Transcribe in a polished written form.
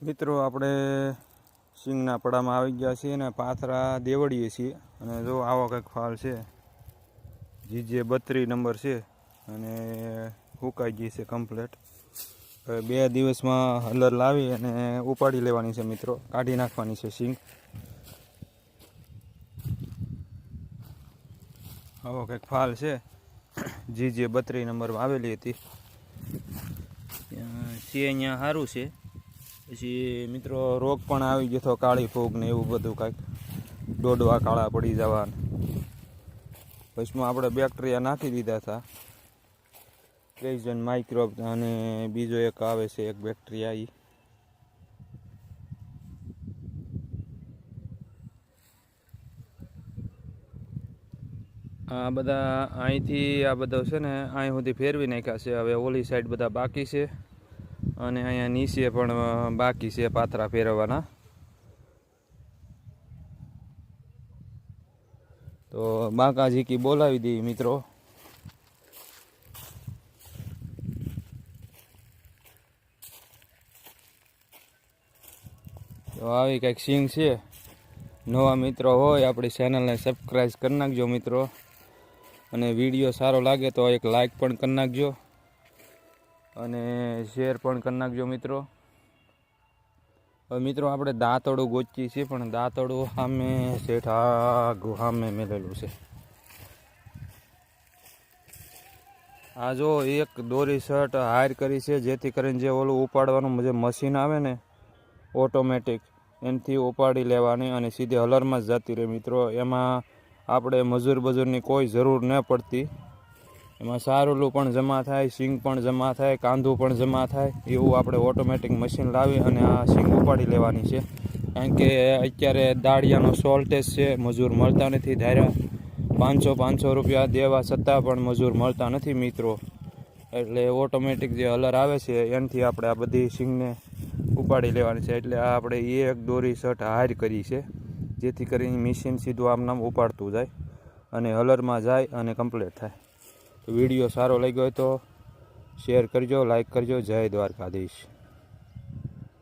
મિત્રો આપણે સિંગના પડામાં આવી ગયા છીએ અને પાથરા દેવડીએ છીએ અને જો આવો કંઈક ફાલ છે જીજે 32 નંબર છે અને હુકાઈ ગઈ છે કમ્પ્લીટ. હવે 2 દિવસમાં હલર લાવી અને ઉપાડી લેવાની છે મિત્રો, કાઢી નાખવાની છે સિંગ. આવો કંઈક ફાલ છે જીજે 32 નંબરમાં આવેલી હતી. અહીંયા સારું છે. પછી મિત્રો રોગ પણ આવી ગયો, કાળી ફૂગ ને એવું બધું કાંઈક, ડોડવા કાળા પડી જવા. પછીમાં આપણે બેક્ટેરિયા નાખી દીધા હતા, પ્રેઝન માઇક્રોબ અને બીજો એક આવે છે એક બેક્ટેરિયા. આ બધા અહીંથી આ બધો છે ને અહીં સુધી ફેરવી નાખ્યા છે. હવે ઓલી સાઈડ બધા બાકી છે અને અહીંયા નીચે પણ બાકી છે પાથરા ફેરવવાના. તો બાકાજી કી બોલાવી દઈએ મિત્રો. તો આવી કંઈક સિંગ છે. નવા મિત્રો હોય આપણી ચેનલને સબસ્ક્રાઈબ કરી નાખજો મિત્રો, અને વિડીયો સારો લાગે તો એક લાઈક પણ કરી નાખજો અને શેર પણ કરી નાખજો મિત્રો. હવે મિત્રો આપણે દાંતરડું ગોચીએ છીએ, પણ દાંતરડું સામે શેઠા સામે મેલેલું છે. આ જો એક દોરી શર્ટ હાયર કરી છે, જેથી કરીને જે ઓલું ઉપાડવાનું જે મશીન આવે ને ઓટોમેટિક, એનાથી ઉપાડી લેવાની અને સીધી હલરમાં જ જતી રહે મિત્રો. એમાં આપણે મજૂરની કોઈ જરૂર ન પડતી. એમાં સારુલું પણ જમા થાય, સિંગ પણ જમા થાય, કાંદું પણ જમા થાય, એવું આપણે ઓટોમેટિક મશીન લાવી અને આ સિંગ ઉપાડી લેવાની છે. કારણ કે અત્યારે દાળિયાનો શોર્ટેજ છે, મજૂર મળતા નથી. ધાર્યા 500 રૂપિયા દેવા છતાં પણ મજૂર મળતા નથી મિત્રો. એટલે ઓટોમેટિક જે હલર આવે છે એનાથી આપણે આ બધી સિંગને ઉપાડી લેવાની છે. એટલે આ આપણે એક દોરી શર્ટ હાયર કરી છે, જેથી કરીને મશીન સીધું આમ નામ ઉપાડતું જાય અને હલરમાં જાય અને કમ્પ્લીટ થાય. તો વિડીયો સારો લાગ્યો હોય તો શેર કરજો, લાઈક કરજો. જય દ્વારકાધીશ.